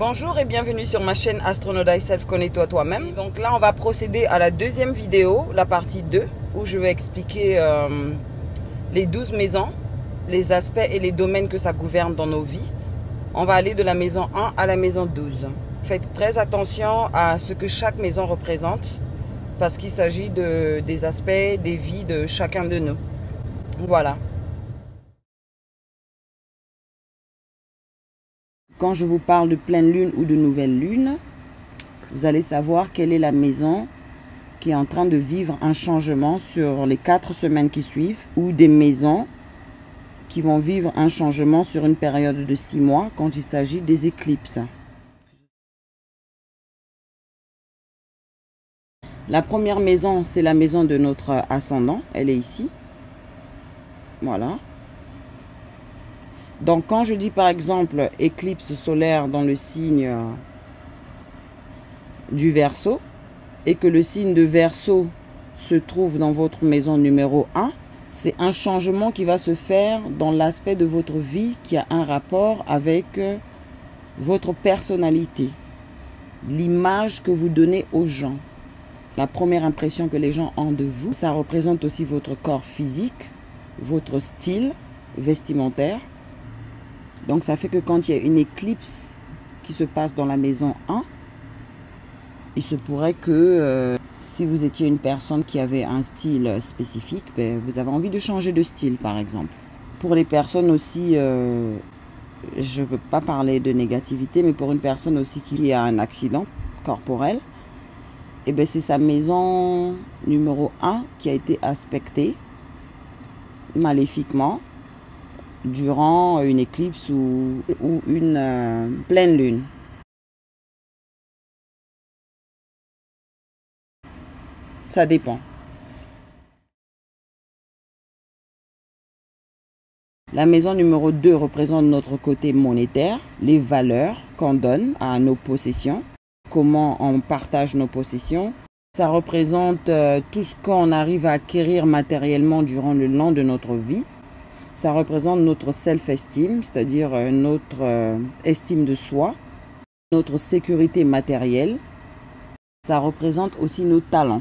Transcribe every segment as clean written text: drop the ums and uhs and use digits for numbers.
Bonjour et bienvenue sur ma chaîne Astronaut Thyself, connais-toi toi-même. Donc là on va procéder à la deuxième vidéo, la partie 2, où je vais expliquer les 12 maisons, les aspects et les domaines que ça gouverne dans nos vies. On va aller de la maison 1 à la maison 12. Faites très attention à ce que chaque maison représente, parce qu'il s'agit des aspects des vies de chacun de nous. Voilà. Quand je vous parle de pleine lune ou de nouvelle lune, vous allez savoir quelle est la maison qui est en train de vivre un changement sur les 4 semaines qui suivent, ou des maisons qui vont vivre un changement sur une période de 6 mois quand il s'agit des éclipses. La première maison, c'est la maison de notre ascendant, elle est ici. Voilà. Donc quand je dis par exemple éclipse solaire dans le signe du Verseau et que le signe de Verseau se trouve dans votre maison numéro 1, c'est un changement qui va se faire dans l'aspect de votre vie qui a un rapport avec votre personnalité, l'image que vous donnez aux gens, la première impression que les gens ont de vous. Ça représente aussi votre corps physique, votre style vestimentaire. Donc ça fait que quand il y a une éclipse qui se passe dans la maison 1, il se pourrait que si vous étiez une personne qui avait un style spécifique, ben, vous avez envie de changer de style par exemple. Pour les personnes aussi, je ne veux pas parler de négativité, mais pour une personne aussi qui a un accident corporel, et ben c'est sa maison numéro 1 qui a été aspectée maléfiquement durant une éclipse ou une pleine lune. Ça dépend. La maison numéro 2 représente notre côté monétaire, les valeurs qu'on donne à nos possessions, comment on partage nos possessions. Ça représente tout ce qu'on arrive à acquérir matériellement durant le long de notre vie. Ça représente notre self-esteem, c'est-à-dire notre estime de soi, notre sécurité matérielle. Ça représente aussi nos talents.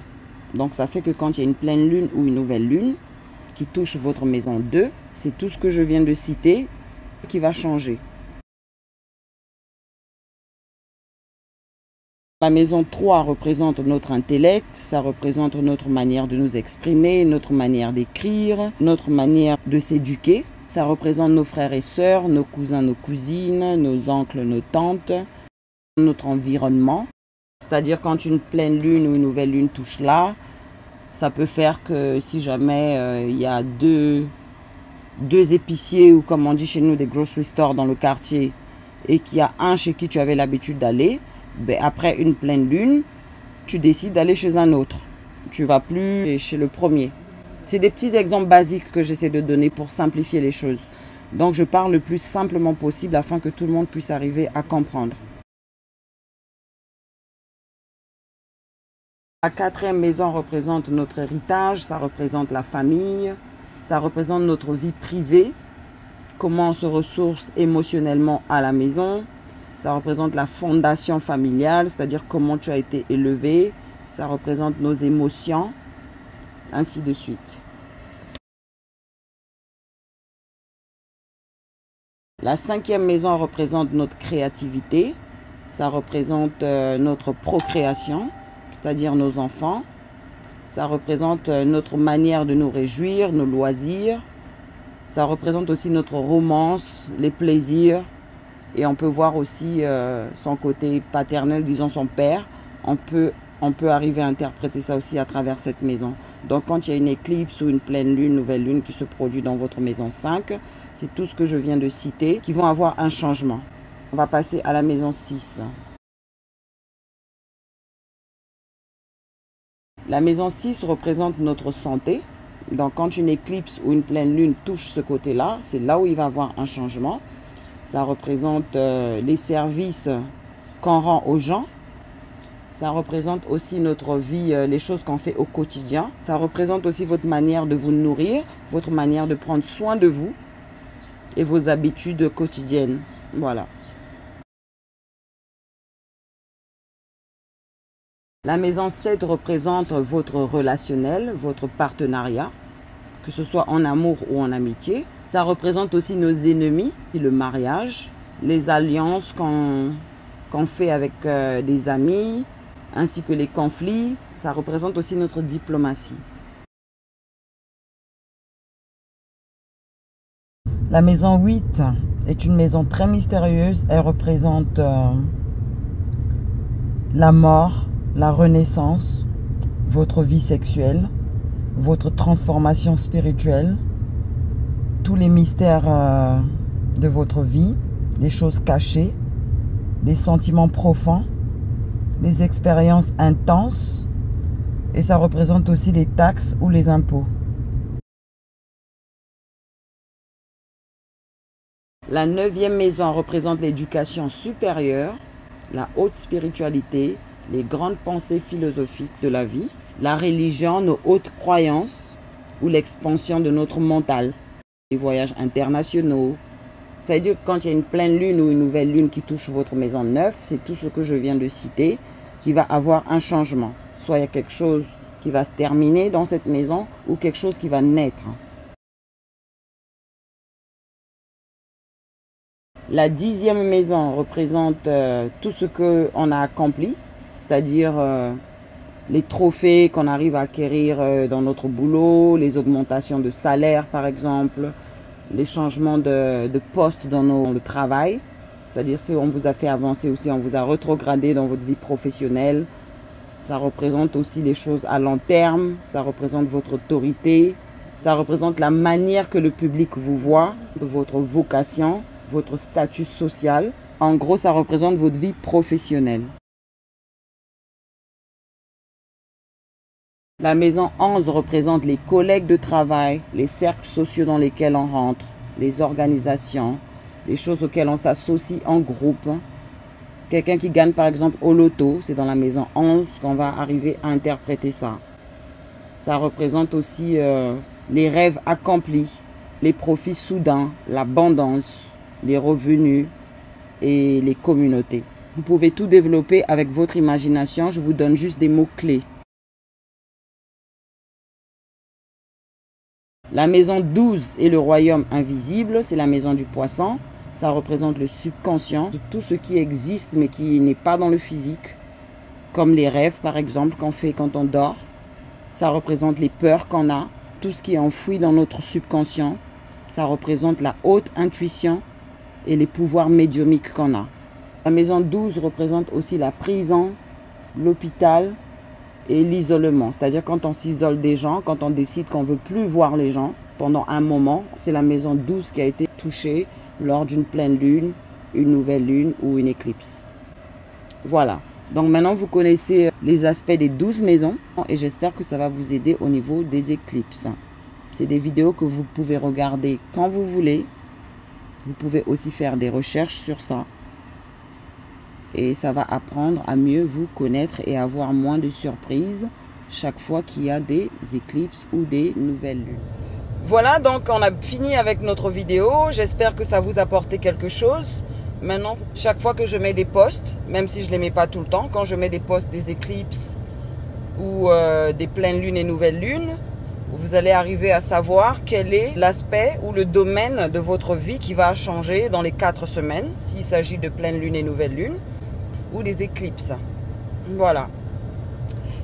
Donc ça fait que quand il y a une pleine lune ou une nouvelle lune qui touche votre maison 2, c'est tout ce que je viens de citer qui va changer. La maison 3 représente notre intellect, ça représente notre manière de nous exprimer, notre manière d'écrire, notre manière de s'éduquer. Ça représente nos frères et sœurs, nos cousins, nos cousines, nos oncles, nos tantes, notre environnement. C'est-à-dire quand une pleine lune ou une nouvelle lune touche là, ça peut faire que si jamais il y a deux épiciers ou comme on dit chez nous des grocery stores dans le quartier et qu'il y a un chez qui tu avais l'habitude d'aller, ben après une pleine lune, tu décides d'aller chez un autre. Tu ne vas plus chez le premier. C'est des petits exemples basiques que j'essaie de donner pour simplifier les choses. Donc je parle le plus simplement possible afin que tout le monde puisse arriver à comprendre. La 4e maison représente notre héritage, ça représente la famille, ça représente notre vie privée, comment on se ressource émotionnellement à la maison. Ça représente la fondation familiale, c'est-à-dire comment tu as été élevé. Ça représente nos émotions, ainsi de suite. La 5e maison représente notre créativité. Ça représente notre procréation, c'est-à-dire nos enfants. Ça représente notre manière de nous réjouir, nos loisirs. Ça représente aussi notre romance, les plaisirs. Et on peut voir aussi son côté paternel, disons son père. On peut On peut arriver à interpréter ça aussi à travers cette maison. Donc quand il y a une éclipse ou une pleine lune, nouvelle lune qui se produit dans votre maison 5, c'est tout ce que je viens de citer qui vont avoir un changement. On va passer à la maison 6. La maison 6 représente notre santé. Donc quand une éclipse ou une pleine lune touche ce côté-là, c'est là où il va y avoir un changement. Ça représente les services qu'on rend aux gens. Ça représente aussi notre vie, les choses qu'on fait au quotidien. Ça représente aussi votre manière de vous nourrir, votre manière de prendre soin de vous et vos habitudes quotidiennes. Voilà. La maison 7 représente votre relationnel, votre partenariat, que ce soit en amour ou en amitié. Ça représente aussi nos ennemis, le mariage, les alliances qu'on fait avec des amis, ainsi que les conflits. Ça représente aussi notre diplomatie. La maison 8 est une maison très mystérieuse. Elle représente la mort, la renaissance, votre vie sexuelle, votre transformation spirituelle, tous les mystères de votre vie, les choses cachées, les sentiments profonds, les expériences intenses, et ça représente aussi les taxes ou les impôts. La 9e maison représente l'éducation supérieure, la haute spiritualité, les grandes pensées philosophiques de la vie, la religion, nos hautes croyances ou l'expansion de notre mental, les voyages internationaux. C'est-à-dire que quand il y a une pleine lune ou une nouvelle lune qui touche votre maison 9, c'est tout ce que je viens de citer qui va avoir un changement. Soit il y a quelque chose qui va se terminer dans cette maison ou quelque chose qui va naître. La 10e maison représente tout ce qu'on a accompli, c'est-à-dire les trophées qu'on arrive à acquérir dans notre boulot, les augmentations de salaire par exemple, les changements de poste dans le travail, c'est-à-dire si on vous a fait avancer ou si on vous a rétrogradé dans votre vie professionnelle. Ça représente aussi les choses à long terme, ça représente votre autorité, ça représente la manière que le public vous voit, de votre vocation, votre statut social. En gros, ça représente votre vie professionnelle. La maison 11 représente les collègues de travail, les cercles sociaux dans lesquels on rentre, les organisations, les choses auxquelles on s'associe en groupe. Quelqu'un qui gagne par exemple au loto, c'est dans la maison 11 qu'on va arriver à interpréter ça. Ça représente aussi les rêves accomplis, les profits soudains, l'abondance, les revenus et les communautés. Vous pouvez tout développer avec votre imagination, je vous donne juste des mots-clés. La maison 12 est le royaume invisible, c'est la maison du poisson. Ça représente le subconscient, de tout ce qui existe mais qui n'est pas dans le physique. Comme les rêves par exemple qu'on fait quand on dort. Ça représente les peurs qu'on a, tout ce qui est enfoui dans notre subconscient. Ça représente la haute intuition et les pouvoirs médiumiques qu'on a. La maison 12 représente aussi la prison, l'hôpital et l'isolement. C'est-à-dire quand on s'isole des gens, quand on décide qu'on ne veut plus voir les gens pendant un moment, c'est la maison 12 qui a été touchée lors d'une pleine lune, une nouvelle lune ou une éclipse. Voilà. Donc maintenant vous connaissez les aspects des 12 maisons et j'espère que ça va vous aider au niveau des éclipses. C'est des vidéos que vous pouvez regarder quand vous voulez. Vous pouvez aussi faire des recherches sur ça. Et ça va apprendre à mieux vous connaître et avoir moins de surprises chaque fois qu'il y a des éclipses ou des nouvelles lunes. Voilà, donc on a fini avec notre vidéo. J'espère que ça vous a apporté quelque chose. Maintenant, chaque fois que je mets des posts, même si je ne les mets pas tout le temps, quand je mets des posts des éclipses ou des pleines lunes et nouvelles lunes, vous allez arriver à savoir quel est l'aspect ou le domaine de votre vie qui va changer dans les 4 semaines, s'il s'agit de pleine lune et nouvelle lune, ou des éclipses. Voilà.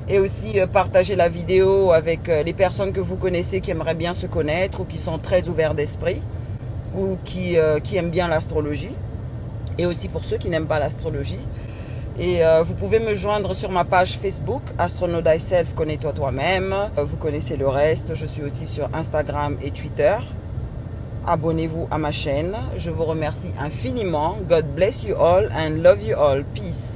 Et aussi partager la vidéo avec les personnes que vous connaissez qui aimeraient bien se connaître ou qui sont très ouverts d'esprit ou qui aiment bien l'astrologie. Et aussi pour ceux qui n'aiment pas l'astrologie. Et vous pouvez me joindre sur ma page Facebook, Astronaut Thyself, connais-toi toi-même. Vous connaissez le reste, je suis aussi sur Instagram et Twitter. Abonnez-vous à ma chaîne. Je vous remercie infiniment. God bless you all and love you all. Peace.